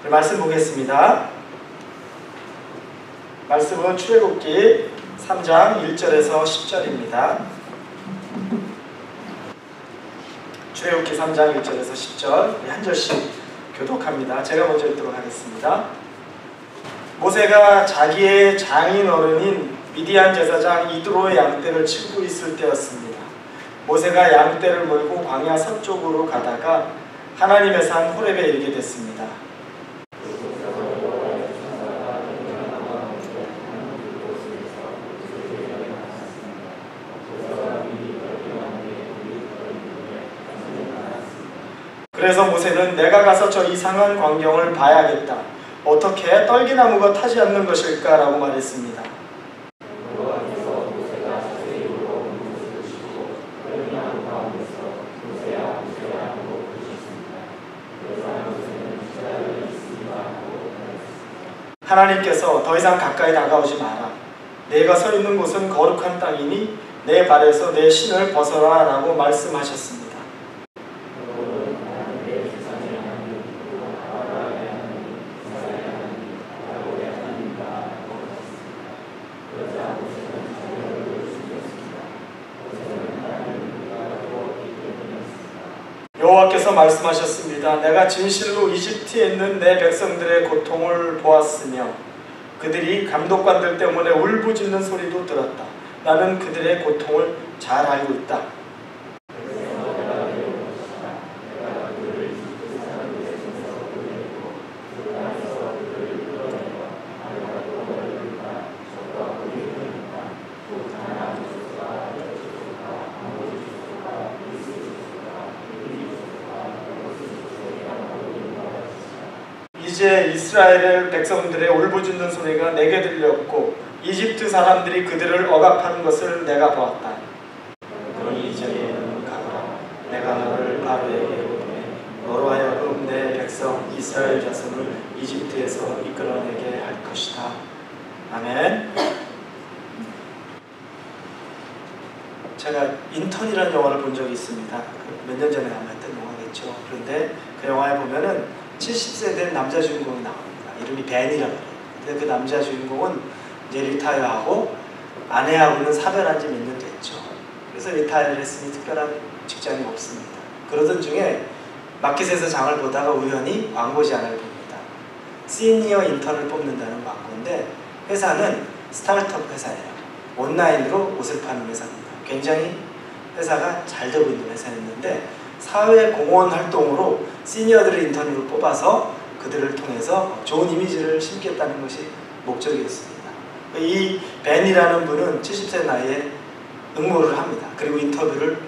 우리 말씀 보겠습니다. 말씀은 출애굽기 3장 1절에서 10절입니다. 출애굽기 3장 1절에서 10절 한 절씩 교독합니다. 제가 먼저 읽도록 하겠습니다. 모세가 자기의 장인 어른인 미디안 제사장 이드로의 양떼를 치고 있을 때였습니다. 모세가 양떼를 몰고 광야 서쪽으로 가다가 하나님의 산 호렙에 이르게 됐습니다. 그래서 모세는 내가 가서 저 이상한 광경을 봐야겠다. 어떻게 떨기나무가 타지 않는 것일까? 라고 말했습니다. 하나님께서 더 이상 가까이 다가오지 마라. 내가 서 있는 곳은 거룩한 땅이니 내 발에서 내 신을 벗어라 라고 말씀하셨습니다. 여호와께서 말씀하셨습니다. 내가 진실로 이집트에 있는 내 백성들의 고통을 보았으며 그들이 감독관들 때문에 울부짖는 소리도 들었다. 나는 그들의 고통을 잘 알고 있다. 이제 이스라엘 백성들의 울부짖는 소리가 내게 들렸고 이집트 사람들이 그들을 억압하는 것을 내가 보았다. 그러니 이제 가거라. 내가 너를 바로에게 보내 너로 하여금 내 백성 이스라엘 자손을 이집트에서 이끌어내게 할 것이다. 아멘. 제가 인턴이라는 영화를 본 적이 있습니다. 몇 년 전에 아마 했던 영화겠죠. 그런데 그 영화에 보면은 70세 된 남자 주인공이 나옵니다. 이름이 벤이라고 해요. 근데 그 남자 주인공은 이제 리타이어하고 아내하고는 사별한 지 몇 년 됐죠. 그래서 리타이어를 했으니 특별한 직장이 없습니다. 그러던 중에 마켓에서 장을 보다가 우연히 광고 제안을 봅니다. 시니어 인턴을 뽑는다는 광고인데 회사는 스타트업 회사예요. 온라인으로 옷을 파는 회사입니다. 굉장히 회사가 잘 되고 있는 회사였는데 사회공헌 활동으로 시니어들을 인턴으로 뽑아서 그들을 통해서 좋은 이미지를 심겠다는 것이 목적이었습니다. 이 벤이라는 분은 70세 나이에 응모를 합니다. 그리고 인터뷰를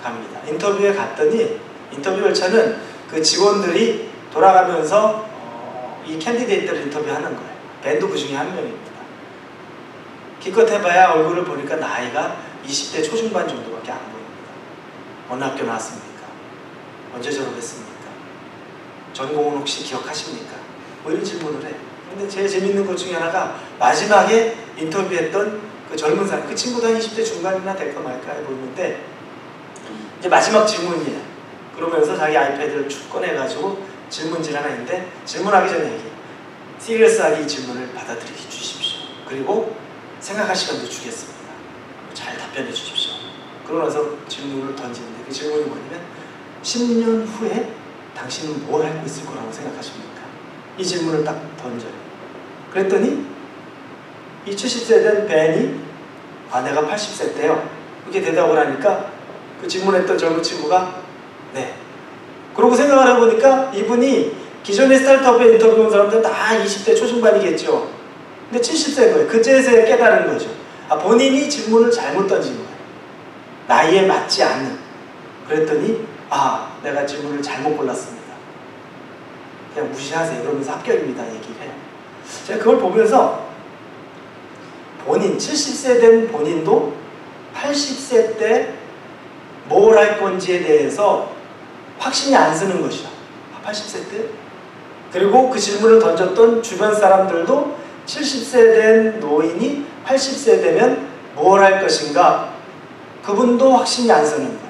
갑니다. 인터뷰에 갔더니 인터뷰 열차는 그 직원들이 돌아가면서 이 캔디데이트를 인터뷰하는 거예요. 벤도 그 중에 한 명입니다. 기껏 해봐야 얼굴을 보니까 나이가 20대 초중반 정도밖에 안 보입니다. 어느 학교 나왔습니까? 언제 졸업했습니까? 전공은 혹시 기억하십니까? 뭐 이런 질문을 해. 근데 제일 재밌는 것 중에 하나가 마지막에 인터뷰했던 그 젊은 사람, 그 친구도 한 20대 중반이나 될까 말까 해 보이는데 이제 마지막 질문이에요. 그러면서 자기 아이패드를 쭉 꺼내가지고 질문질 하나 있는데 질문하기 전에 얘기해요. 시리어스하게 이 질문을 받아들여 주십시오. 그리고 생각할 시간도 주겠습니다. 잘 답변해 주십시오. 그러고 나서 질문을 던지는데 그 질문이 뭐냐면 10년 후에 당신은 뭘 알고 있을 거라고 생각하십니까? 이 질문을 딱 던져요. 그랬더니 이 70세 된 벤이 내가 80세 때요. 이렇게 대답을 하니까 그 질문했던 젊은 친구가 네. 그러고 생각을 해보니까 이분이 기존의 스타트업에 인터뷰 온 사람들은 다 20대 초중반이겠죠. 근데 70세인 거예요. 그제서야 깨달은 거죠. 본인이 질문을 잘못 던진 거예요. 나이에 맞지 않는. 그랬더니 내가 질문을 잘못 골랐습니다. 그냥 무시하세요. 그러면서 합격입니다. 얘기를 해요. 제가 그걸 보면서 본인, 70세 된 본인도 80세 때 뭘 할 건지에 대해서 확신이 안 서는 것이죠. 80세 때? 그리고 그 질문을 던졌던 주변 사람들도 70세 된 노인이 80세 되면 뭘 할 것인가? 그분도 확신이 안 서는 거예요.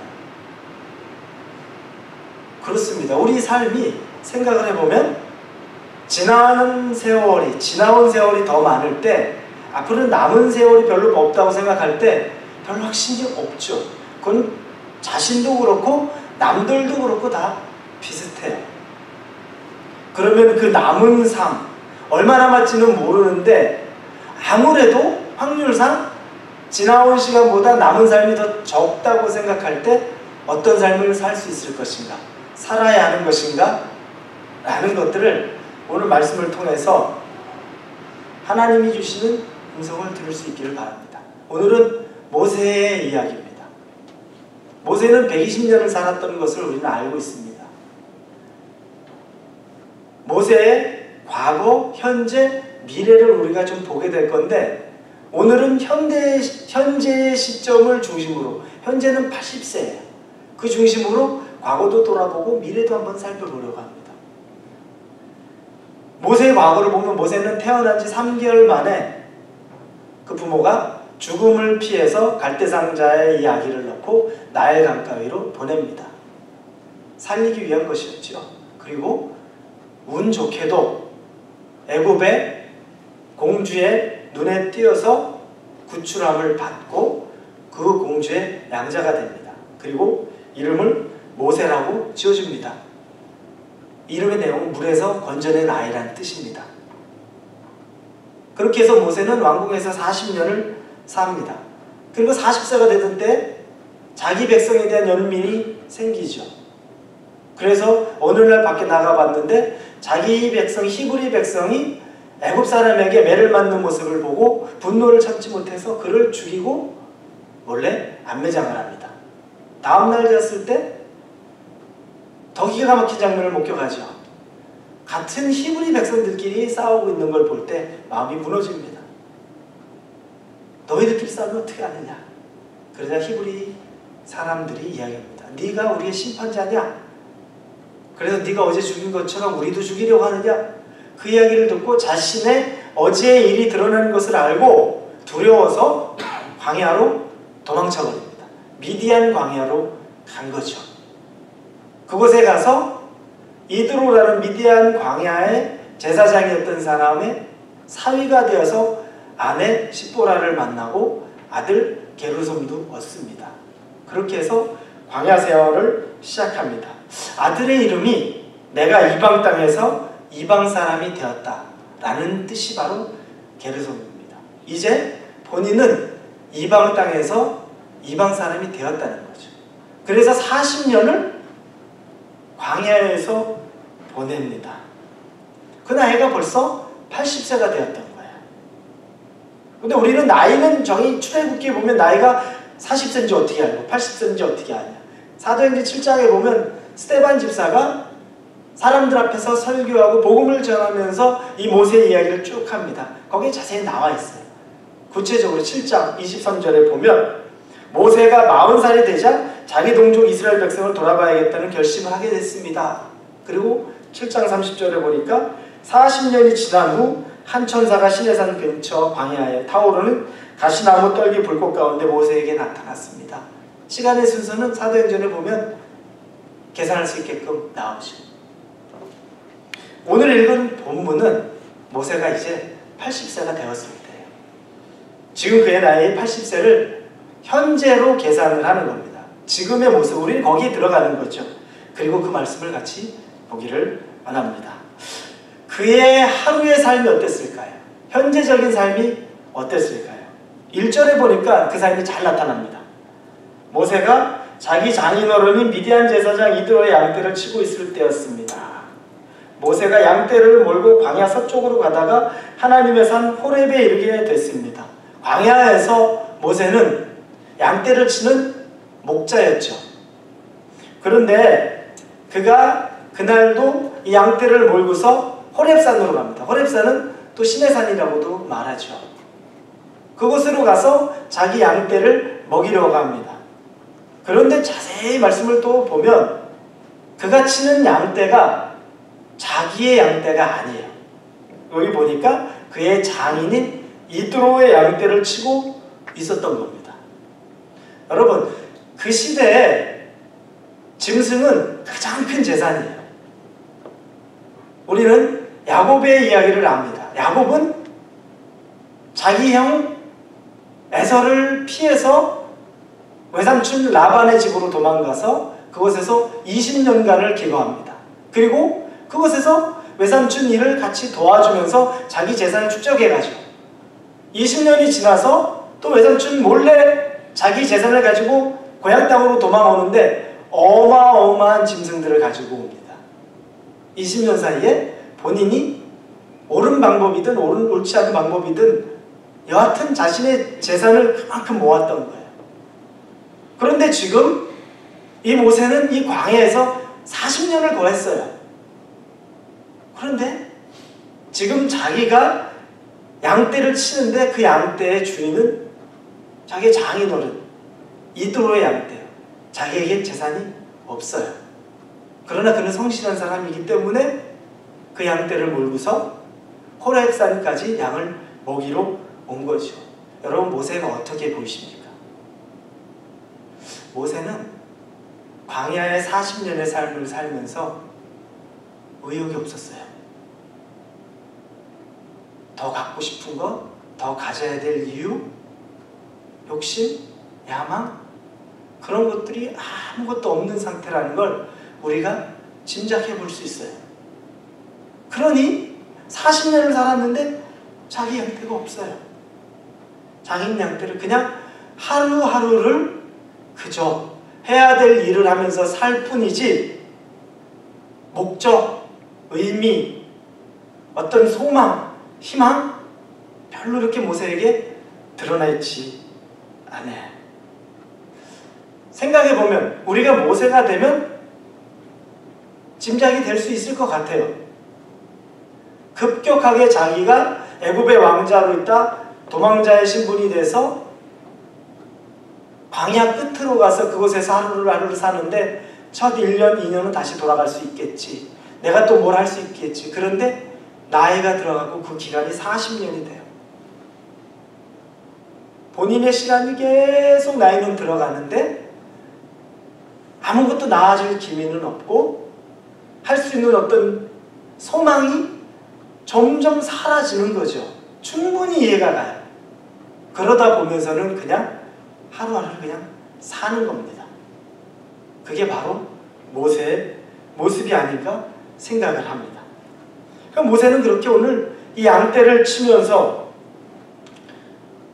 그렇습니다. 우리 삶이 생각을 해보면 지나온 세월이 더 많을 때, 앞으로 남은 세월이 별로 없다고 생각할 때 별로 확신이 없죠. 그건 자신도 그렇고 남들도 그렇고 다 비슷해요. 그러면 그 남은 삶, 얼마 남았지는 모르는데 아무래도 확률상 지나온 시간보다 남은 삶이 더 적다고 생각할 때 어떤 삶을 살 수 있을 것인가, 살아야 하는 것인가 라는 것들을 오늘 말씀을 통해서 하나님이 주시는 음성을 들을 수 있기를 바랍니다. 오늘은 모세의 이야기입니다. 모세는 120년을 살았던 것을 우리는 알고 있습니다. 모세의 과거, 현재, 미래를 우리가 좀 보게 될 건데, 오늘은 현재의 시점을 중심으로, 현재는 80세예요. 그 중심으로 과거도 돌아보고 미래도 한번 살펴보려고 합니다. 모세의 과거를 보면 모세는 태어난 지 3개월 만에 그 부모가 죽음을 피해서 갈대상자에 이 아기를 넣고 나일 강가위로 보냅니다. 살리기 위한 것이었죠. 그리고 운 좋게도 애굽의 공주의 눈에 띄어서 구출함을 받고 그 공주의 양자가 됩니다. 그리고 이름을 모세라고 지어줍니다. 이름의 내용은 물에서 건져낸 아이라는 뜻입니다. 그렇게 해서 모세는 왕궁에서 40년을 삽니다. 그리고 40세가 되던 때 자기 백성에 대한 연민이 생기죠. 그래서 어느 날 밖에 나가봤는데 자기 백성, 히브리 백성이 애굽 사람에게 매를 맞는 모습을 보고 분노를 참지 못해서 그를 죽이고 몰래 안매장을 합니다. 다음날 되었을 때 더 기가 막힌 장면을 목격하죠. 같은 히브리 백성들끼리 싸우고 있는 걸 볼 때 마음이 무너집니다. 너희들끼리 싸우면 어떻게 하느냐. 그러자 히브리 사람들이 이야기합니다. 네가 우리의 심판자냐? 그래서 네가 어제 죽인 것처럼 우리도 죽이려고 하느냐? 그 이야기를 듣고 자신의 어제의 일이 드러나는 것을 알고 두려워서 광야로 도망쳐 버립니다. 미디안 광야로 간 거죠. 그곳에 가서 이드로라는 미디안 광야의 제사장이었던 사람의 사위가 되어서 아내 십보라를 만나고 아들 게르솜도 얻습니다. 그렇게 해서 광야 생활을 시작합니다. 아들의 이름이 내가 이방 땅에서 이방 사람이 되었다 라는 뜻이 바로 게르솜입니다. 이제 본인은 이방 땅에서 이방 사람이 되었다는 거죠. 그래서 40년을 광야에서 보냅니다. 그 나이가 벌써 80세가 되었던 거예요. 근데 우리는 나이는 저희 출애굽기에 보면 나이가 40세인지 어떻게 알고 80세인지 어떻게 아냐. 사도행전 7장에 보면 스데반 집사가 사람들 앞에서 설교하고 복음을 전하면서 이 모세의 이야기를 쭉 합니다. 거기에 자세히 나와 있어요. 구체적으로 7장 23절에 보면 모세가 40살이 되자 자기 동족 이스라엘 백성을 돌아봐야겠다는 결심을 하게 됐습니다. 그리고 7장 30절에 보니까 40년이 지난 후 한 천사가 시내산 근처 광야에 타오르는 가시나무 떨기 불꽃 가운데 모세에게 나타났습니다. 시간의 순서는 사도행전에 보면 계산할 수 있게끔 나오죠. 오늘 읽은 본문은 모세가 이제 80세가 되었을 때예요. 지금 그의 나이 80세를 현재로 계산을 하는 겁니다. 지금의 모습, 우리는 거기에 들어가는 거죠. 그리고 그 말씀을 같이 보기를 원합니다. 그의 하루의 삶이 어땠을까요? 현재적인 삶이 어땠을까요? 1절에 보니까 그 삶이 잘 나타납니다. 모세가 자기 장인어른인 미디안 제사장 이드로의 양떼를 치고 있을 때였습니다. 모세가 양떼를 몰고 광야 서쪽으로 가다가 하나님의 산 호렙에 이르게 됐습니다. 광야에서 모세는 양떼를 치는 목자였죠. 그런데 그가 그날도 이 양떼를 몰고서 호렙산으로 갑니다. 호렙산은 또 신의 산이라고도 말하죠. 그곳으로 가서 자기 양떼를 먹이려고 합니다. 그런데 자세히 말씀을 또 보면 그가 치는 양떼가 자기의 양떼가 아니에요. 여기 보니까 그의 장인인 이드로의 양떼를 치고 있었던 겁니다. 여러분, 그 시대에 짐승은 가장 큰 재산이에요. 우리는 야곱의 이야기를 압니다. 야곱은 자기 형 에서를 피해서 외삼촌 라반의 집으로 도망가서 그곳에서 20년간을 기거합니다. 그리고 그곳에서 외삼촌 일을 같이 도와주면서 자기 재산을 축적해가지고 20년이 지나서 또 외삼촌 몰래 자기 재산을 가지고 고향 땅으로 도망오는데 어마어마한 짐승들을 가지고 옵니다. 20년 사이에 본인이 옳은 방법이든 옳지 않은 방법이든 여하튼 자신의 재산을 그만큼 모았던 거예요. 그런데 지금 이 모세는 이 광야에서 40년을 거했어요. 그런데 지금 자기가 양떼를 치는데 그 양떼의 주인은 자기의 장인어른 이드로의 양떼예요. 자기에게 재산이 없어요. 그러나 그는 성실한 사람이기 때문에 그 양떼를 몰고서 호렙산까지 양을 먹이러 온 거죠. 여러분, 모세가 어떻게 보이십니까? 모세는 광야의 40년의 삶을 살면서 의욕이 없었어요. 더 갖고 싶은 거, 더 가져야 될 이유, 욕심, 야망, 그런 것들이 아무것도 없는 상태라는 걸 우리가 짐작해 볼 수 있어요. 그러니 40년을 살았는데 자기 양떼가 없어요. 자기 양떼를 그냥 하루하루를 그저 해야 될 일을 하면서 살 뿐이지 목적, 의미, 어떤 소망, 희망 별로 이렇게 모세에게 드러나 있지 않아요. 생각해보면 우리가 모세가 되면 짐작이 될 수 있을 것 같아요. 급격하게 자기가 애굽의 왕자로 있다 도망자의 신분이 돼서 광야 끝으로 가서 그곳에서 하루를 사는데 첫 1년, 2년은 다시 돌아갈 수 있겠지. 내가 또 뭘 할 수 있겠지. 그런데 나이가 들어가고 그 기간이 40년이 돼요. 본인의 시간이 계속 나이는 들어가는데 아무것도 나아질 기미는 없고 할 수 있는 어떤 소망이 점점 사라지는 거죠. 충분히 이해가 가요. 그러다 보면서는 그냥 하루하루 그냥 사는 겁니다. 그게 바로 모세의 모습이 아닐까 생각을 합니다. 그러니까 모세는 그렇게 오늘 이 양떼를 치면서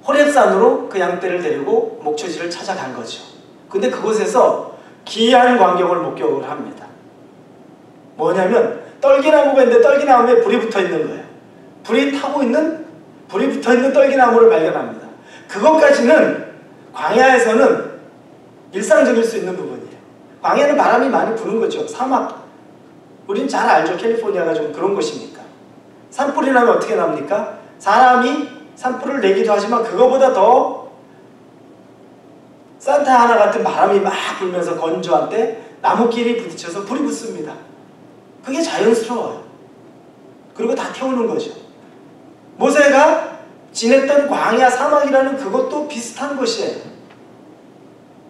호렙산으로 그 양떼를 데리고 목초지를 찾아간 거죠. 근데 그곳에서 기이한 광경을 목격을 합니다. 뭐냐면 떨기나무가 있는데 떨기나무에 불이 붙어 있는 거예요. 불이 붙어 있는 떨기나무를 발견합니다. 그것까지는 광야에서는 일상적일 수 있는 부분이에요. 광야는 바람이 많이 부는 거죠. 사막. 우린 잘 알죠. 캘리포니아가 좀 그런 곳이니까. 산불이 나면 어떻게 납니까? 사람이 산불을 내기도 하지만 그거보다 더 산타 하나 같은 바람이 막 불면서 건조할 때 나무끼리 부딪혀서 불이 붙습니다. 그게 자연스러워요. 그리고 다 태우는 거죠. 모세가 지냈던 광야 사막이라는 그것도 비슷한 것이에요.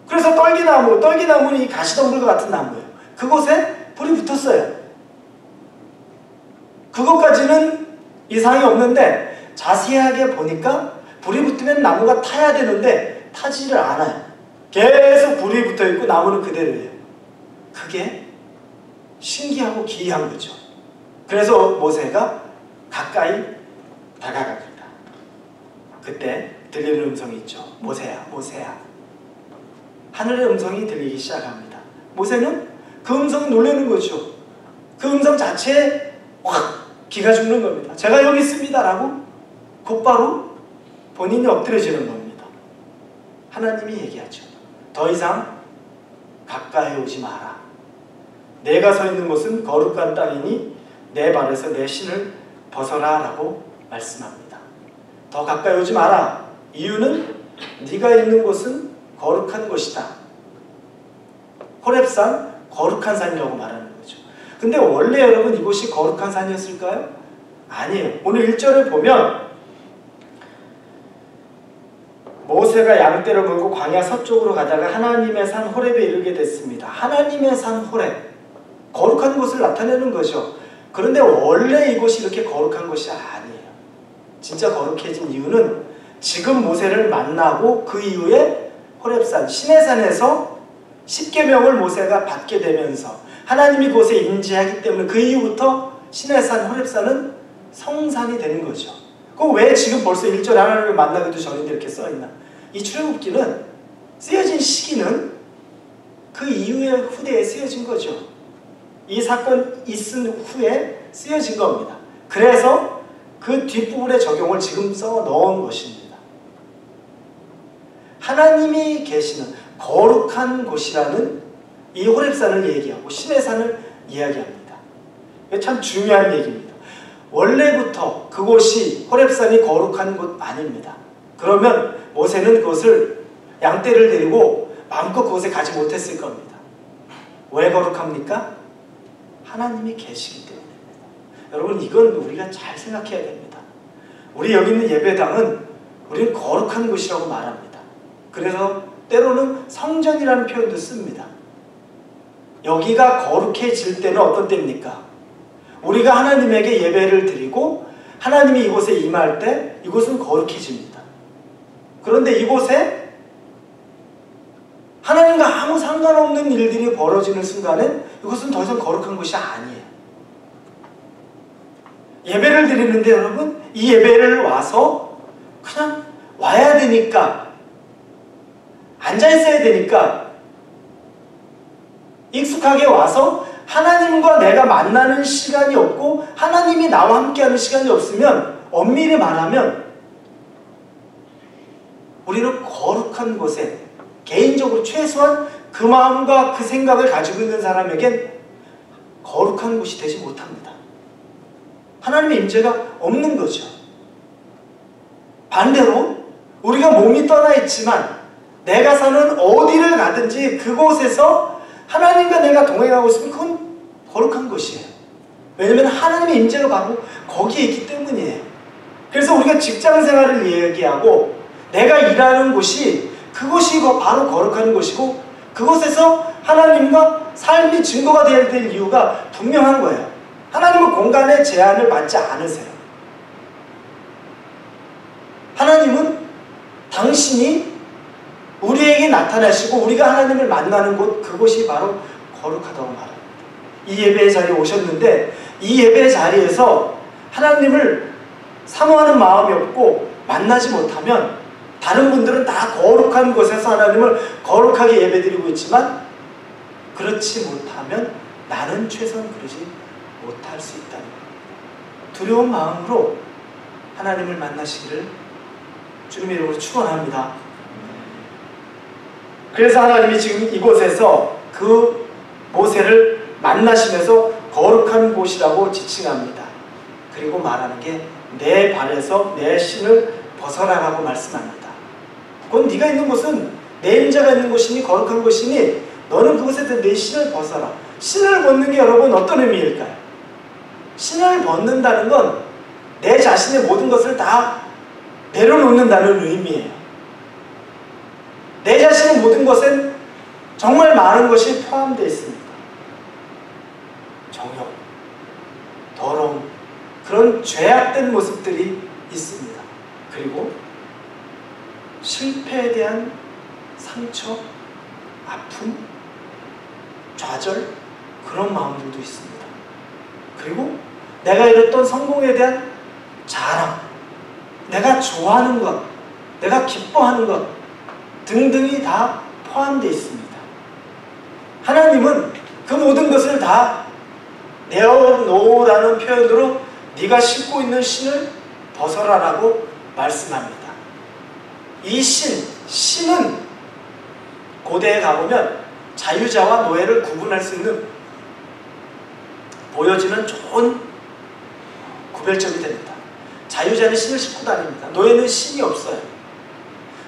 그래서 떨기나무는 이 가시덤불과 같은 나무예요. 그곳에 불이 붙었어요. 그것까지는 이상이 없는데 자세하게 보니까 불이 붙으면 나무가 타야 되는데 타지를 않아요. 계속 불이 붙어있고 나무는 그대로예요. 그게 신기하고 기이한 거죠. 그래서 모세가 가까이 다가갑니다. 그때 들리는 음성이 있죠. 모세야, 모세야. 하늘의 음성이 들리기 시작합니다. 모세는 그 음성에 놀라는 거죠. 그 음성 자체에 확 기가 죽는 겁니다. 제가 여기 있습니다 라고 곧바로 본인이 엎드려지는 겁니다. 하나님이 얘기하죠. 더 이상 가까이 오지 마라. 내가 서 있는 곳은 거룩한 땅이니 내 발에서 내 신을 벗어라 라고 말씀합니다. 더 가까이 오지 마라. 이유는 네가 있는 곳은 거룩한 곳이다. 호렙산 거룩한 산이라고 말하는 거죠. 근데 원래 여러분 이곳이 거룩한 산이었을까요? 아니에요. 오늘 1절에 보면 모세가 양떼를 몰고 광야 서쪽으로 가다가 하나님의 산 호렙에 이르게 됐습니다. 하나님의 산 호렙, 거룩한 곳을 나타내는 거죠. 그런데 원래 이곳이 이렇게 거룩한 곳이 아니에요. 진짜 거룩해진 이유는 지금 모세를 만나고 그 이후에 호렙산, 시내산에서 십계명을 모세가 받게 되면서 하나님이 그곳에 임재하기 때문에 그 이후부터 시내산, 호렙산은 성산이 되는 거죠. 그럼 왜 지금 벌써 1절에 하나님을 만나기도 전인데 이렇게 써있나? 이 출애굽기는 쓰여진 시기는 그 이후에 후대에 쓰여진 거죠. 이 사건 있은 후에 쓰여진 겁니다. 그래서 그 뒷부분의 적용을 지금 써 넣은 것입니다. 하나님이 계시는 거룩한 곳이라는 이 호렙산을 얘기하고 시내산을 이야기합니다. 참 중요한 얘기입니다. 원래부터 그곳이 호렙산이 거룩한 곳 아닙니다. 그러면 모세는 그것을 양떼를 데리고 마음껏 그곳에 가지 못했을 겁니다. 왜 거룩합니까? 하나님이 계시기 때문입니다. 여러분, 이건 우리가 잘 생각해야 됩니다. 우리 여기 있는 예배당은 우리는 거룩한 곳이라고 말합니다. 그래서 때로는 성전이라는 표현도 씁니다. 여기가 거룩해질 때는 어떤 때입니까? 우리가 하나님에게 예배를 드리고 하나님이 이곳에 임할 때 이곳은 거룩해집니다. 그런데 이곳에 하나님과 아무 상관없는 일들이 벌어지는 순간엔 이것은 더 이상 거룩한 것이 아니에요. 예배를 드리는데 여러분, 이 예배를 와서 그냥 와야 되니까, 앉아있어야 되니까 익숙하게 와서 하나님과 내가 만나는 시간이 없고 하나님이 나와 함께하는 시간이 없으면, 엄밀히 말하면 우리는 거룩한 곳에, 개인적으로 최소한 그 마음과 그 생각을 가지고 있는 사람에겐 거룩한 곳이 되지 못합니다. 하나님의 임재가 없는 거죠. 반대로 우리가 몸이 떠나 있지만 내가 사는 어디를 가든지 그곳에서 하나님과 내가 동행하고 있으면 그건 거룩한 것이에요. 왜냐하면 하나님의 임재가 바로 거기에 있기 때문이에요. 그래서 우리가 직장 생활을 얘기하고 내가 일하는 곳이, 그곳이 바로 거룩한 곳이고 그곳에서 하나님과 삶이 증거가 되어야 될 이유가 분명한 거예요. 하나님은 공간의 제한을 받지 않으세요. 하나님은 당신이 우리에게 나타나시고 우리가 하나님을 만나는 곳, 그곳이 바로 거룩하다고 말합니다. 이 예배의 자리에 오셨는데 이 예배의 자리에서 하나님을 사모하는 마음이 없고 만나지 못하면, 다른 분들은 다 거룩한 곳에서 하나님을 거룩하게 예배드리고 있지만 그렇지 못하면 나는 최소한 그러지 못할 수 있다는 겁니다. 두려운 마음으로 하나님을 만나시기를 주님의 이름으로 축원합니다. 그래서 하나님이 지금 이곳에서 그 모세를 만나시면서 거룩한 곳이라고 지칭합니다. 그리고 말하는 게 내 발에서 내 신을 벗어나라고 말씀합니다. 그건 네가 있는 곳은 내 임재가 있는 곳이니 거룩한 곳이니 너는 그곳에서 내 신을 벗어라. 신을 벗는 게 여러분 어떤 의미일까요? 신을 벗는다는 건 내 자신의 모든 것을 다 내려놓는다는 의미예요. 내 자신의 모든 것엔 정말 많은 것이 포함되어 있습니다. 정욕, 더러움, 그런 죄악된 모습들이 있습니다. 그리고 실패에 대한 상처, 아픔, 좌절, 그런 마음들도 있습니다. 그리고 내가 이뤘던 성공에 대한 자랑, 내가 좋아하는 것, 내가 기뻐하는 것 등등이 다 포함되어 있습니다. 하나님은 그 모든 것을 다 내어놓으라는 표현으로 네가 신고 있는 신을 벗어라라고 말씀합니다. 이 신은 고대에 가보면 자유자와 노예를 구분할 수 있는, 보여지는 좋은 구별점이 됩니다. 자유자는 신을 신고 다닙니다. 노예는 신이 없어요.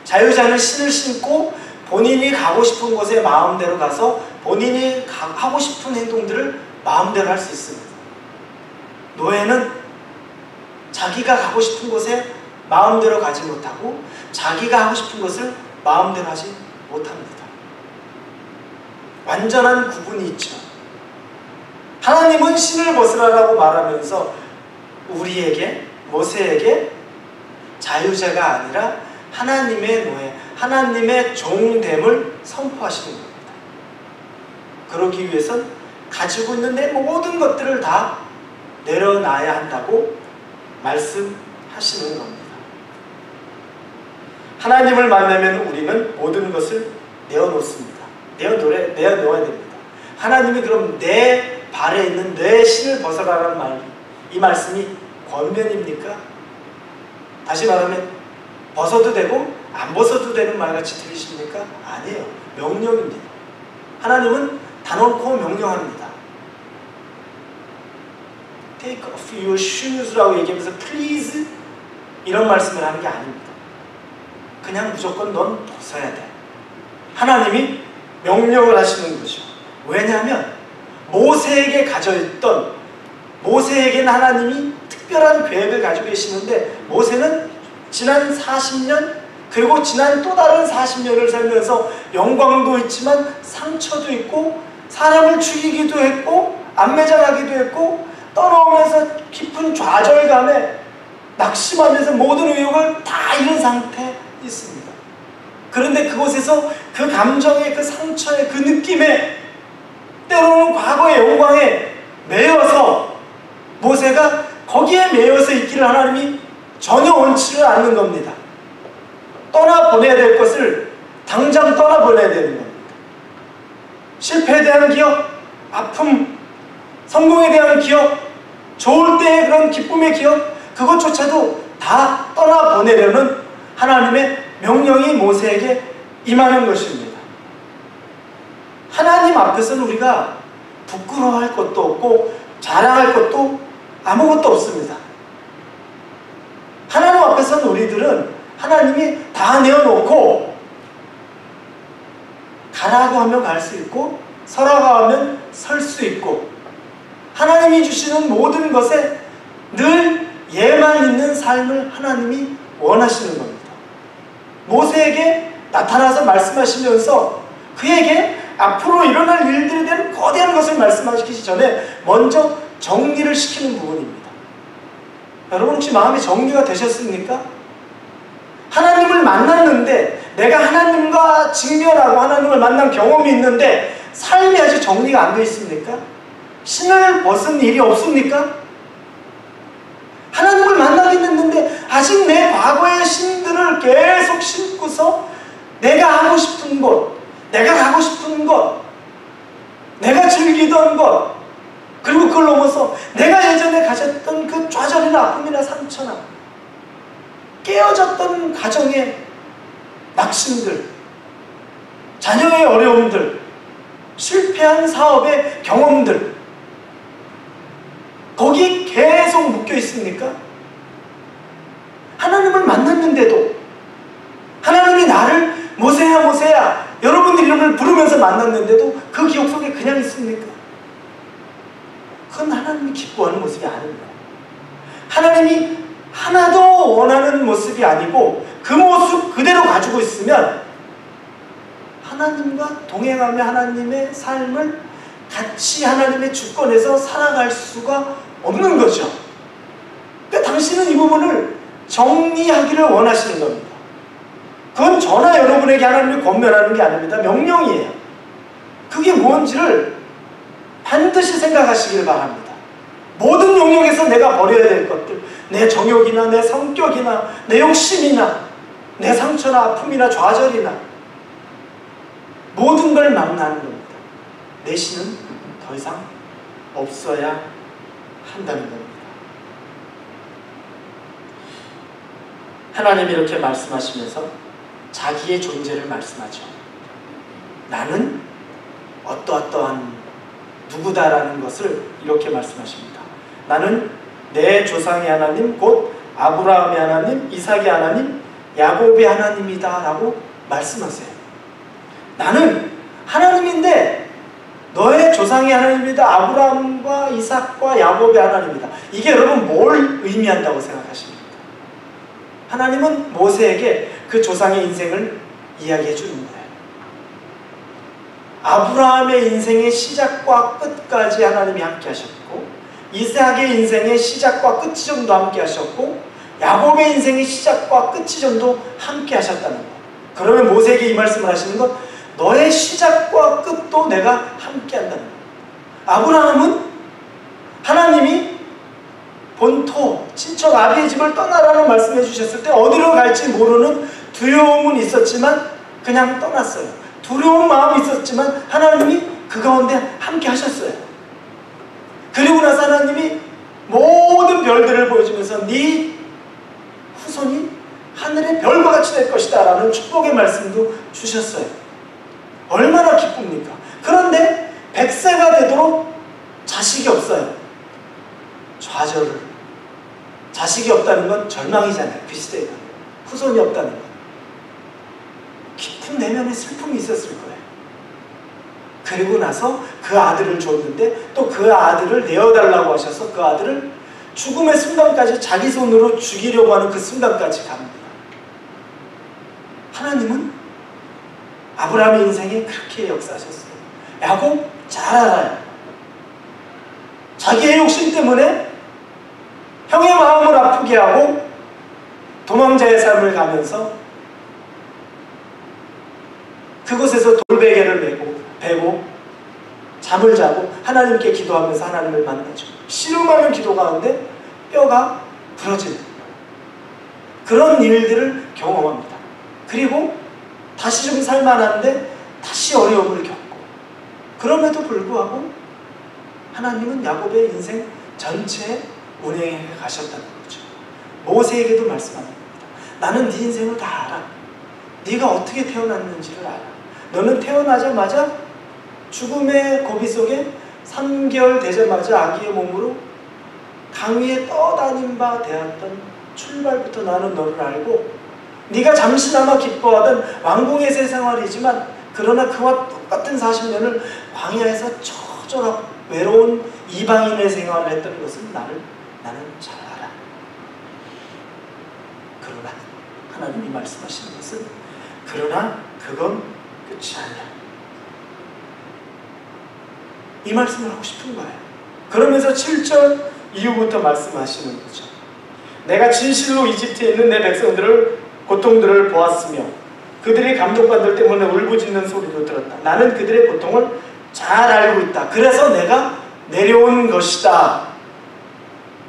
자유자는 신을 신고 본인이 가고 싶은 곳에 마음대로 가서 본인이 하고 싶은 행동들을 마음대로 할 수 있습니다. 노예는 자기가 가고 싶은 곳에 마음대로 가지 못하고 자기가 하고 싶은 것을 마음대로 하지 못합니다. 완전한 구분이 있죠. 하나님은 신을 벗으라라고 말하면서 우리에게, 모세에게 자유자가 아니라 하나님의 노예, 하나님의 종됨을 선포하시는 겁니다. 그러기 위해선 가지고 있는 내 모든 것들을 다 내려놔야 한다고 말씀하시는 겁니다. 하나님을 만나면 우리는 모든 것을 내어놓습니다. 내어놓아야 됩니다. 하나님이 그럼 내 발에 있는 내 신을 벗어라라는 말, 이 말씀이 권면입니까? 다시 말하면 벗어도 되고 안 벗어도 되는 말같이 들리십니까? 아니에요. 명령입니다. 하나님은 단언코 명령합니다. Take off your shoes라고 얘기하면서 please 이런 말씀을 하는 게 아닙니다. 그냥 무조건 넌 벗어야 돼. 하나님이 명령을 하시는 거죠. 왜냐하면 모세에게 가져있던, 모세에게는 하나님이 특별한 계획을 가지고 계시는데 모세는 지난 40년 그리고 지난 또 다른 40년을 살면서 영광도 있지만 상처도 있고 사람을 죽이기도 했고 안매장하기도 했고 떠나오면서 깊은 좌절감에 낙심하면서 모든 의욕을 다 잃은 상태에 있습니다. 그런데 그곳에서 그 감정의 그 상처의 그 느낌에 때로는 과거의 영광에 매여서 모세가 거기에 매여서 있기를 하나님이 전혀 원치를 않는 겁니다. 떠나보내야 될 것을 당장 떠나보내야 되는 겁니다. 실패에 대한 기억, 아픔, 성공에 대한 기억, 좋을 때의 그런 기쁨의 기억, 그것조차도 다 떠나보내려는 하나님의 명령이 모세에게 임하는 것입니다. 하나님 앞에서는 우리가 부끄러워할 것도 없고 자랑할 것도 아무것도 없습니다. 하나님 앞에서는 우리들은 하나님이 다 내어놓고 가라고 하면 갈 수 있고 서라고 하면 설 수 있고 하나님이 주시는 모든 것에 늘 예만 있는 삶을 하나님이 원하시는 겁니다. 모세에게 나타나서 말씀하시면서 그에게 앞으로 일어날 일들에 대한 거대한 것을 말씀하시기 전에 먼저 정리를 시키는 부분입니다. 여러분 혹시 마음이 정리가 되셨습니까? 하나님을 만났는데 내가 하나님과 직면하고 하나님을 만난 경험이 있는데 삶이 아직 정리가 안 되어 있습니까? 신을 벗은 일이 없습니까? 하나님을 만나긴 했는데 아직 내 과거의 신들을 계속 신고서 내가 하고 싶은 것, 내가 가고 싶은 것, 내가 즐기던 것, 그리고 그걸 넘어서 내가 예전에 가졌던 그 좌절이나 아픔이나 상처나 깨어졌던 가정의 낙심들, 자녀의 어려움들, 실패한 사업의 경험들, 거기에 계속 묶여 있습니까? 하나님을 만났는데도 하나님이 나를 모세야 모세야 여러분 이름을 부르면서 만났는데도 그 기억 속에 그냥 있습니까? 그건 하나님이 기뻐하는 모습이 아닙니다. 하나님이 하나도 원하는 모습이 아니고 그 모습 그대로 가지고 있으면 하나님과 동행하며 하나님의 삶을 같이 하나님의 주권에서 살아갈 수가 없는 거죠. 그러니까 당신은 이 부분을 정리하기를 원하시는 겁니다. 그건 저나 여러분에게 하나님이 권면하는 게 아닙니다. 명령이에요. 그게 뭔지를 반드시 생각하시길 바랍니다. 모든 영역에서 내가 버려야 될 것들, 내 정욕이나 내 성격이나 내 욕심이나 내 상처나 아픔이나 좌절이나 모든 걸 망라하는 겁니다. 내 신은 더 이상 없어야 한다는 겁니다. 하나님이 이렇게 말씀하시면서 자기의 존재를 말씀하죠. 나는 어떠어떠한 누구다라는 것을 이렇게 말씀하십니다. 나는 내 조상의 하나님 곧 아브라함의 하나님, 이삭의 하나님, 야곱의 하나님이다 라고 말씀하세요. 나는 하나님인데 너의 조상의 하나님이다. 아브라함과 이삭과 야곱의 하나님이다. 이게 여러분 뭘 의미한다고 생각하십니까? 하나님은 모세에게 그 조상의 인생을 이야기해 주는 거예요. 아브라함의 인생의 시작과 끝까지 하나님이 함께 하셨고, 이삭의 인생의 시작과 끝 지점도 함께 하셨고, 야곱의 인생의 시작과 끝 지점도 함께 하셨다는 것. 그러면 모세에게 이 말씀을 하시는 것, 너의 시작과 끝도 내가 함께 한다는 것. 아브라함은 하나님이 본토, 친척 아비의 집을 떠나라는 말씀해 주셨을 때 어디로 갈지 모르는 두려움은 있었지만 그냥 떠났어요. 두려운 마음이 있었지만 하나님이 그 가운데 함께 하셨어요. 그리고 나서 하나님이 모든 별들을 보여주면서 네 후손이 하늘의 별과 같이 될 것이다 라는 축복의 말씀도 주셨어요. 얼마나 기쁩니까? 그런데 100세가 되도록 자식이 없어요. 좌절을. 자식이 없다는 건 절망이잖아요. 그 시대가. 후손이 없다는 건. 깊은 내면의 슬픔이 있었을 거예요. 그리고 나서 그 아들을 줬는데 또 그 아들을 내어달라고 하셔서 그 아들을 죽음의 순간까지 자기 손으로 죽이려고 하는 그 순간까지 갑니다. 하나님은 아브라함의 인생에 그렇게 역사하셨어요. 야곱 잘 알아요. 자기의 욕심 때문에 형의 마음을 아프게 하고 도망자의 삶을 가면서 그곳에서 돌베개를 베고 잠을 자고 하나님께 기도하면서 하나님을 만나죠. 씨름하는 기도 가운데 뼈가 부러지는 그런 일들을 경험합니다. 그리고 다시 좀 살만한데 다시 어려움을 겪고, 그럼에도 불구하고 하나님은 야곱의 인생 전체에 운행해 가셨다는 거죠. 모세에게도 말씀합니다. 나는 네 인생을 다 알아. 네가 어떻게 태어났는지를 알아. 너는 태어나자마자 죽음의 고비 속에 3개월 되자마자 아기의 몸으로 강 위에 떠다닌 바 되었던 출발부터 나는 너를 알고, 네가 잠시나마 기뻐하던 왕궁의 새 생활이지만 그러나 그와 똑같은 40년을 광야에서 처절하고 외로운 이방인의 생활을 했던 것은 나는 잘 알아. 그러나 하나님이 말씀하시는 것은 그러나 그건 끝이 아니야. 이 말씀을 하고 싶은 거예요. 그러면서 7절 이후부터 말씀하시는 거죠. 내가 진실로 이집트에 있는 내 백성들을 고통들을 보았으며 그들이 감독관들 때문에 울부짖는 소리도 들었다. 나는 그들의 고통을 잘 알고 있다. 그래서 내가 내려온 것이다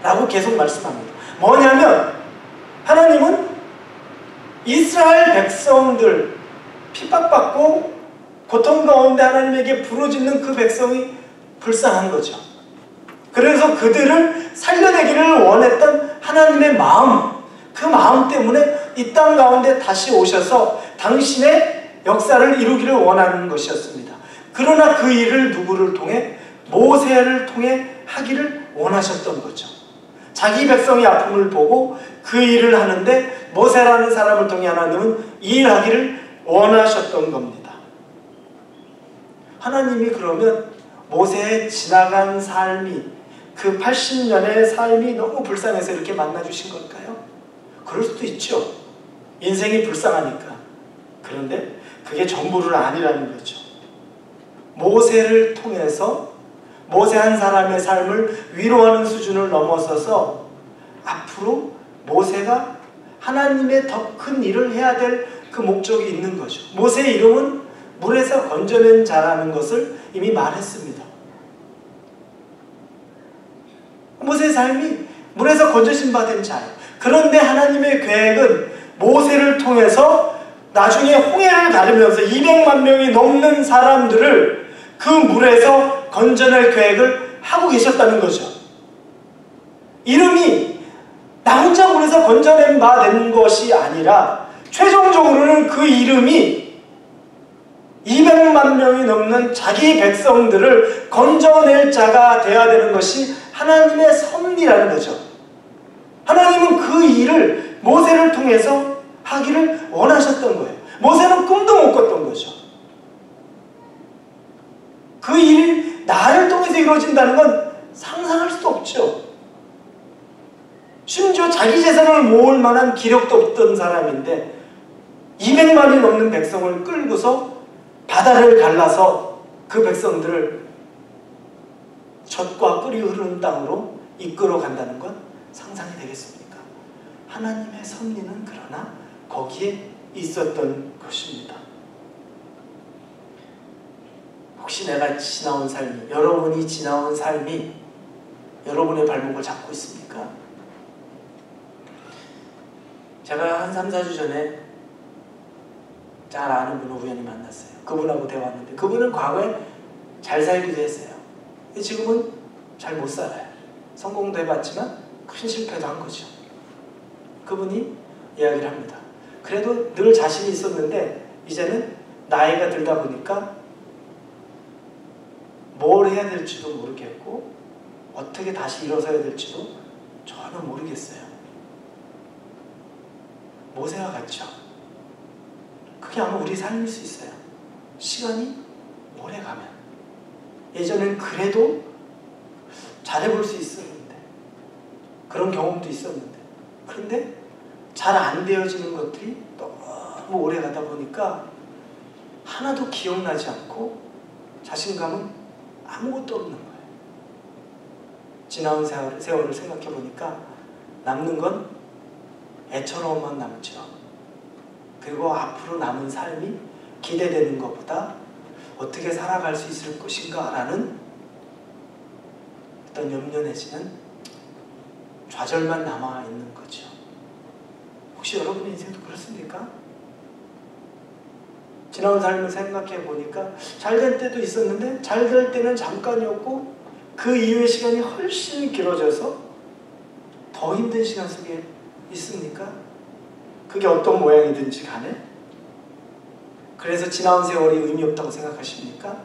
라고 계속 말씀합니다. 뭐냐면 하나님은 이스라엘 백성들 핍박받고 고통 가운데 하나님에게 부르짖는 그 백성이 불쌍한 거죠. 그래서 그들을 살려내기를 원했던 하나님의 마음, 그 마음 때문에 이 땅 가운데 다시 오셔서 당신의 역사를 이루기를 원하는 것이었습니다. 그러나 그 일을 누구를 통해? 모세를 통해 하기를 원하셨던 거죠. 자기 백성의 아픔을 보고 그 일을 하는데 모세라는 사람을 통해 하나님은 이 일하기를 원하셨던 겁니다. 하나님이 그러면 모세의 지나간 삶이, 그 80년의 삶이 너무 불쌍해서 이렇게 만나주신 걸까요? 그럴 수도 있죠. 인생이 불쌍하니까. 그런데 그게 전부는 아니라는 거죠. 모세를 통해서 모세 한 사람의 삶을 위로하는 수준을 넘어서서 앞으로 모세가 하나님의 더 큰 일을 해야 될 그 목적이 있는 거죠. 모세의 이름은 물에서 건져낸 자라는 것을 이미 말했습니다. 모세의 삶이 물에서 건져진 바 된 자예요. 그런데 하나님의 계획은 모세를 통해서 나중에 홍해를 가르면서 200만 명이 넘는 사람들을 그 물에서 건져낼 계획을 하고 계셨다는 거죠. 이름이 나 혼자 물에서 건져낸 바 된 것이 아니라 최종적으로는 그 이름이 200만 명이 넘는 자기 백성들을 건져낼 자가 되어야 되는 것이 하나님의 섭리라는 거죠. 하나님은 그 일을 모세를 통해서 하기를 원하셨던 거예요. 모세는 꿈도 못 꿨던 거죠. 그 일이 나를 통해서 이루어진다는 건 상상할 수도 없죠. 심지어 자기 재산을 모을 만한 기력도 없던 사람인데 200만이 넘는 백성을 끌고서 바다를 갈라서 그 백성들을 젖과 꿀이 흐르는 땅으로 이끌어 간다는 건 상상이 되겠습니까? 하나님의 섭리는 그러나 거기에 있었던 것입니다. 혹시 내가 지나온 삶이, 여러분이 지나온 삶이 여러분의 발목을 잡고 있습니까? 제가 한 3, 4주 전에 잘 아는 분을 우연히 만났어요. 그분하고 대화했는데 그분은 과거에 잘 살기도 했어요. 지금은 잘 못 살아요. 성공도 해봤지만 큰 실패도 한 거죠. 그분이 이야기를 합니다. 그래도 늘 자신이 있었는데 이제는 나이가 들다 보니까 뭘 해야 될지도 모르겠고 어떻게 다시 일어서야 될지도 전혀 모르겠어요. 모세와 같죠. 그게 아마 우리 삶일 수 있어요. 시간이 오래 가면. 예전엔 그래도 잘해볼 수 있었는데, 그런 경험도 있었는데, 그런데 잘 안 되어지는 것들이 너무 오래 가다 보니까 하나도 기억나지 않고 자신감은 아무것도 없는 거예요. 지나온 세월을 생각해 보니까 남는 건 애처로움만 남죠. 그리고 앞으로 남은 삶이 기대되는 것보다 어떻게 살아갈 수 있을 것인가 라는 어떤 염려 내지는 좌절만 남아있는 거죠. 혹시 여러분의 인생도 그렇습니까? 지나온 삶을 생각해 보니까 잘 될 때도 있었는데 잘 될 때는 잠깐이었고 그 이후의 시간이 훨씬 길어져서 더 힘든 시간 속에 있습니까? 그게 어떤 모양이든지 간에 그래서 지나온 세월이 의미 없다고 생각하십니까?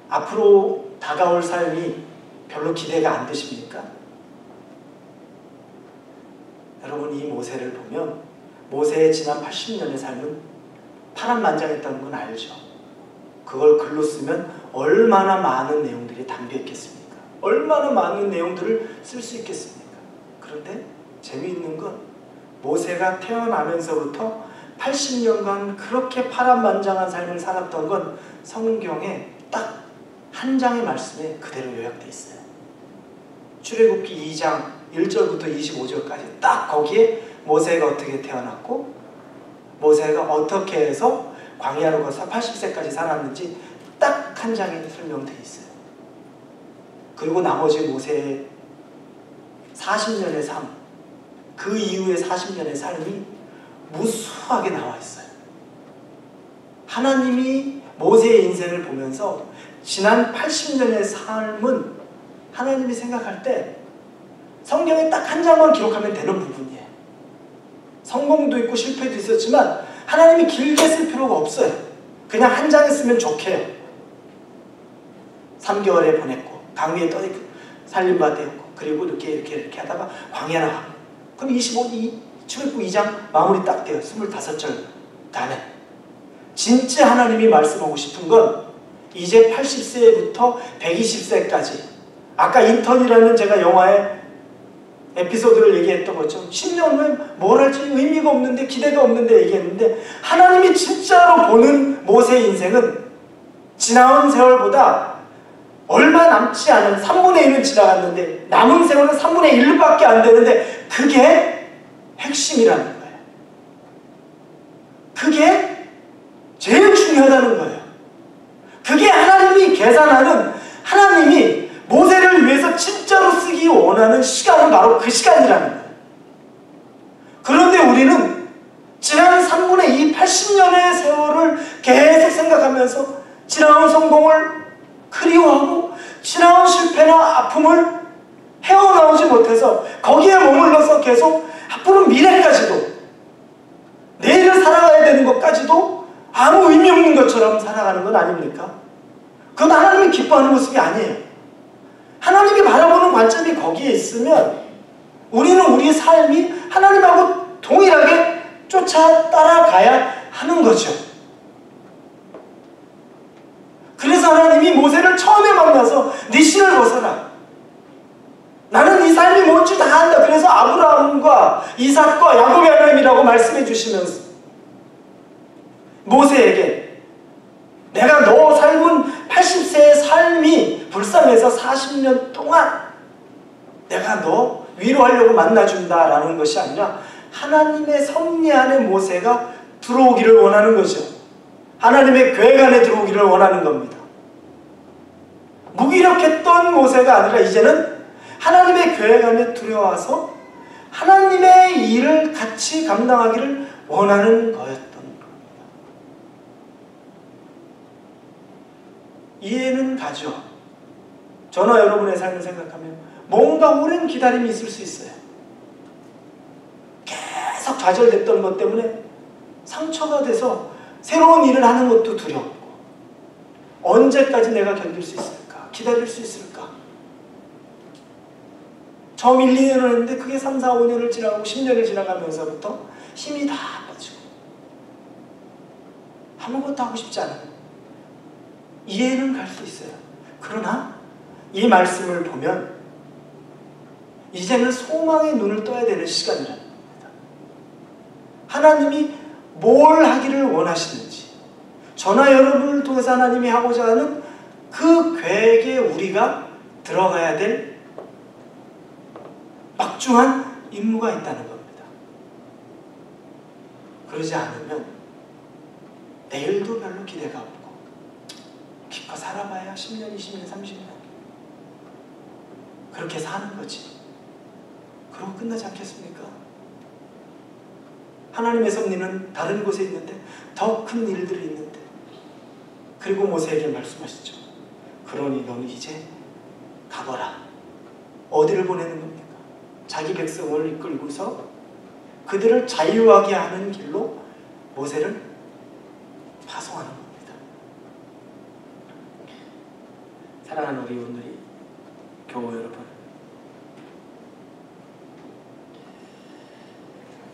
앞으로 다가올 삶이 별로 기대가 안 되십니까? 여러분 이 모세를 보면 모세의 지난 80년의 삶은 파란만장했다는 건 알죠. 그걸 글로 쓰면 얼마나 많은 내용들이 담겨있겠습니까? 얼마나 많은 내용들을 쓸 수 있겠습니까? 그런데 재미있는 건 모세가 태어나면서부터 80년간 그렇게 파란만장한 삶을 살았던 건 성경에 딱 한 장의 말씀에 그대로 요약되어 있어요. 출애굽기 2장 1절부터 25절까지 딱 거기에 모세가 어떻게 태어났고 모세가 어떻게 해서 광야로 가서 80세까지 살았는지 딱 한 장에 설명되어 있어요. 그리고 나머지 모세의 40년의 삶, 그 이후의 40년의 삶이 무수하게 나와 있어요. 하나님이 모세의 인생을 보면서 지난 80년의 삶은 하나님이 생각할 때 성경에 딱 한 장만 기록하면 되는 부분이에요. 성공도 있고 실패도 있었지만 하나님이 길게 쓸 필요가 없어요. 그냥 한 장에 쓰면 좋게요. 3개월에 보냈고 강위에 떠있고 살림받았고 그리고 이렇게 하다가 광야 나가고 그럼 출애굽 2장 마무리 딱 돼요. 25절간에 진짜 하나님이 말씀하고 싶은 건 이제 80세부터 120세까지 아까 인턴이라는 제가 영화의 에피소드를 얘기했던 것처럼 10년 후에 뭘 할지 의미가 없는데 기대가 없는데 얘기했는데 하나님이 진짜로 보는 모세의 인생은 지나온 세월보다 얼마 남지 않은 3분의 1은 지나갔는데 남은 세월은 3분의 1밖에 안 되는데 그게 핵심이라는 거예요. 그게 제일 중요하다는 거예요. 그게 하나님이 계산하는 하나님이 모세를 위해서 진짜로 쓰기 원하는 시간은 바로 그 시간이라는 거예요. 그런데 우리는 지난 3분의 2, 80년의 세월을 계속 생각하면서 지나온 성공을 그리워하고 지나온 실패나 아픔을 헤어나오지 못해서 거기에 머물러서 계속 앞으로 미래까지도 내일을 살아가야 되는 것까지도 아무 의미 없는 것처럼 살아가는 건 아닙니까? 그건 하나님이 기뻐하는 모습이 아니에요. 하나님이 바라보는 관점이 거기에 있으면 우리는 우리의 삶이 하나님하고 동일하게 따라가야 하는 거죠. 그래서 하나님이 모세를 처음에 만나서 네 신을 벗어라. 나는 네 삶이 뭔지 다 안다. 그래서 아브라함과 이삭과 야곱의 하나님이라고 말씀해 주시면서 모세에게 내가 너 삶은 80세의 삶이 불쌍해서 40년 동안 내가 너 위로하려고 만나준다라는 것이 아니라 하나님의 섭리 안에 모세가 들어오기를 원하는 거죠. 하나님의 계획 안에 들어오기를 원하는 겁니다. 무기력했던 모세가 아니라 이제는 하나님의 계획 안에 들어와서 하나님의 일을 같이 감당하기를 원하는 거였던 겁니다. 이해는 가죠. 저나 여러분의 삶을 생각하면 뭔가 오랜 기다림이 있을 수 있어요. 계속 좌절됐던 것 때문에 상처가 돼서 새로운 일을 하는 것도 두렵고, 언제까지 내가 견딜 수 있을까? 기다릴 수 있을까? 처음 1, 2년을 했는데 그게 3, 4, 5년을 지나가고 10년을 지나가면서부터 힘이 다 빠지고 아무것도 하고 싶지 않아요. 이해는 갈 수 있어요. 그러나 이 말씀을 보면 이제는 소망의 눈을 떠야 되는 시간이라는 겁니다. 하나님이 뭘 하기를 원하시는지, 저나 여러분을 통해서 하나님이 하고자 하는 그 계획에 우리가 들어가야 될 막중한 임무가 있다는 겁니다. 그러지 않으면 내일도 별로 기대가 없고 기껏 살아봐야 10년, 20년, 30년 그렇게 사는 거지. 그러고 끝나지 않겠습니까? 하나님의 섭리는 다른 곳에 있는데, 더 큰 일들이 있는데, 그리고 모세에게 말씀하시죠. 그러니 너는 이제 가거라. 어디를 보내는 겁니까? 자기 백성을 이끌고서 그들을 자유하게 하는 길로 모세를 파송하는 겁니다. 사랑하는 우리 오늘의 교우 여러분,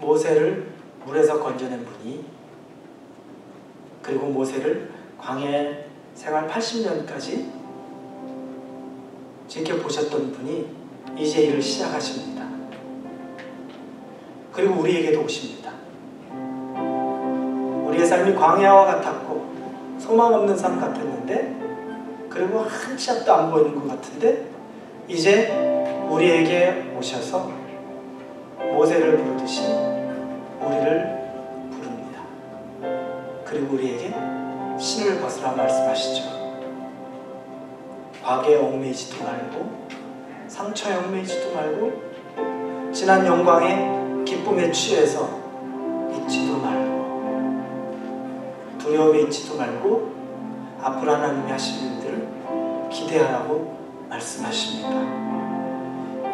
모세를 물에서 건져낸 분이, 그리고 모세를 광야에 생활 80년까지 지켜보셨던 분이 이제 일을 시작하십니다. 그리고 우리에게도 오십니다. 우리의 삶이 광야와 같았고 소망 없는 삶 같았는데, 그리고 한 치 앞도 안 보이는 것 같은데, 이제 우리에게 오셔서 모세를 부르듯이 우리를 부릅니다. 그리고 우리에게 신을 벗으라 말씀하시죠. 과거에 얽매이지도 말고, 상처에 얽매이지도 말고, 지난 영광에 기쁨에 취해서 잊지도 말고, 두려움에 잊지도 말고, 앞으로 하나님이 하실 일들을 기대하라고 말씀하십니다.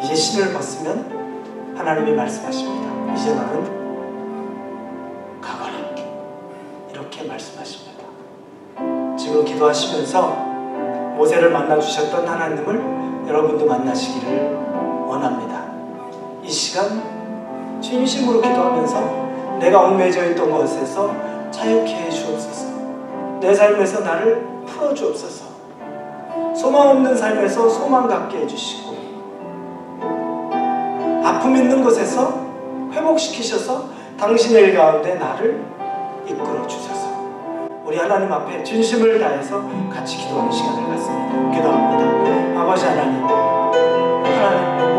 이제 신을 벗으면 하나님이 말씀하십니다. 이제 너는 가거라. 이렇게 말씀하십니다. 지금 기도하시면서 모세를 만나주셨던 하나님을 여러분도 만나시기를 원합니다. 이 시간 진심으로 기도하면서 내가 얽매여져 있던 것에서 자유케 해 주옵소서. 내 삶에서 나를 풀어 주옵소서. 소망 없는 삶에서 소망 갖게 해주시고, 아픔 있는 곳에서 회복시키셔서 당신의 일 가운데 나를 이끌어 주셔서, 우리 하나님 앞에 진심을 다해서 같이 기도하는 시간을 갖습니다. 기도합니다. 아버지 하나님,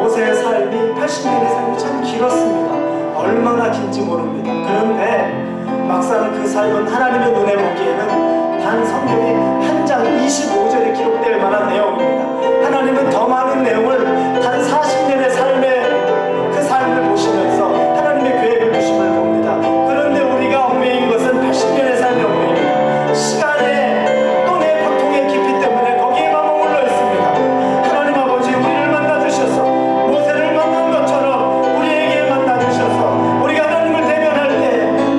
모세의 삶이 80년의 삶이 참 길었습니다. 얼마나 긴지 모릅니다. 그런데 막상 그 삶은 하나님의 눈에 보기에는 단 성경이 한 장 25절에 기록될 만한 내용입니다. 하나님은 더 많은 내용을 단 40년의 삶의 그 삶을 보시면서 하나님의 계획을 주심을 봅니다. 그런데 우리가 얽매인 것은 80년의 삶의 얽매입니다. 시간에 또 내 고통의 깊이 때문에 거기에만 머물러 있습니다. 하나님 아버지, 우리를 만나주셔서 모세를 만난 것처럼 우리에게 만나주셔서 우리가 하나님을 대면할 때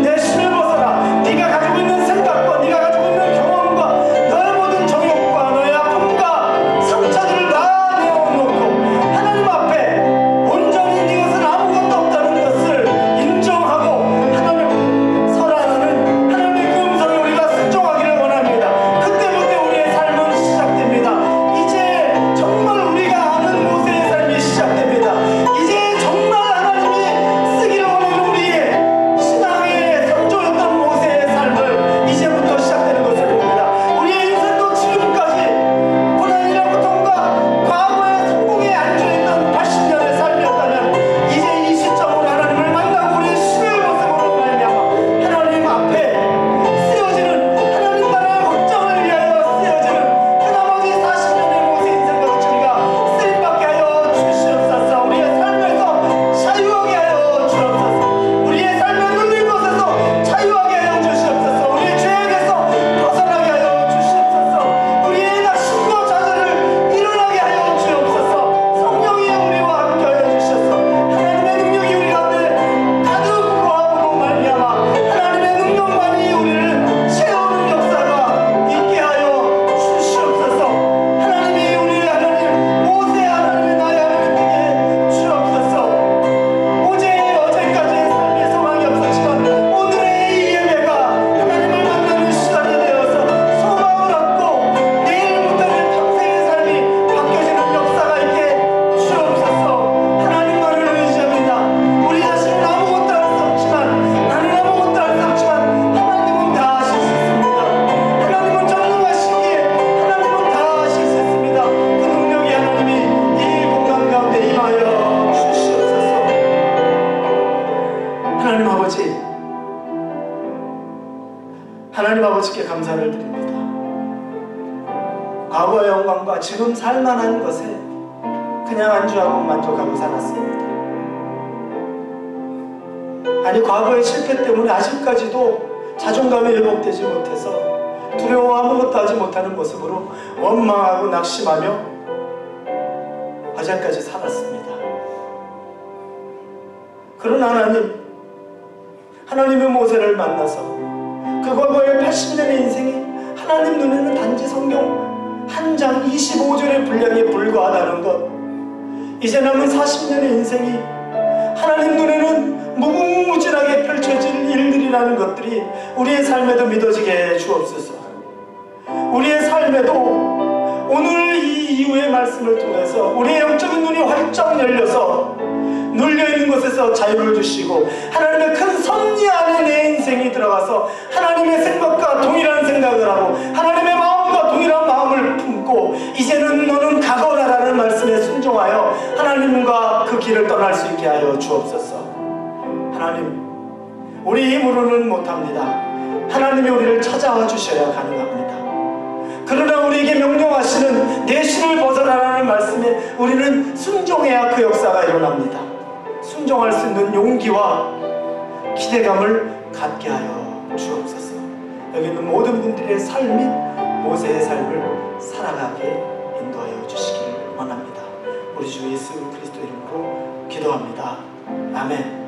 내 신을 벗어라. 네가 가지고 있는 생각과 네가 가지고 있는 경험과 너의 모든 정욕과 너의 아픔과 상처들을 다 내어놓고 하나님 앞에 하나님 아버지께 감사를 드립니다. 과거의 영광과 지금 살만한 것에 그냥 안주하고 만족하고 살았습니다. 아니, 과거의 실패 때문에 아직까지도 자존감이 회복되지 못해서 두려워 아무것도 하지 못하는 모습으로 원망하고 낙심하며 어제까지 살았습니다. 그런 하나님의 모세를 만나서 그 과거의 80년의 인생이 하나님 눈에는 단지 성경 한 장 25절의 분량에 불과하다는 것, 이제 남은 40년의 인생이 하나님 눈에는 무궁무진하게 펼쳐질 일들이라는 것들이 우리의 삶에도 믿어지게 해 주옵소서. 우리의 삶에도 오늘 이 이후의 말씀을 통해서 우리의 영적인 눈이 활짝 열려서 눌려있는 곳에서 자유를 주시고 하나님의 큰 섭리 안에 내 인생이 들어가서 하나님의 생각과 동일한 생각을 하고 하나님의 마음과 동일한 마음을 품고 이제는 너는 가거라라는 말씀에 순종하여 하나님과 그 길을 떠날 수 있게 하여 주옵소서. 하나님, 우리 힘으로는 못합니다. 하나님이 우리를 찾아와 주셔야 가능합니다. 그러나 우리에게 명령하시는 내 신을 벗어나라는 말씀에 우리는 순종해야 그 역사가 일어납니다. 순종할 수 있는 용기와 기대감을 갖게 하여 주옵소서. 여기 있는 모든 분들의 삶이 모세의 삶을 살아가게 인도하여 주시기를 원합니다. 우리 주 예수 그리스도 이름으로 기도합니다. 아멘.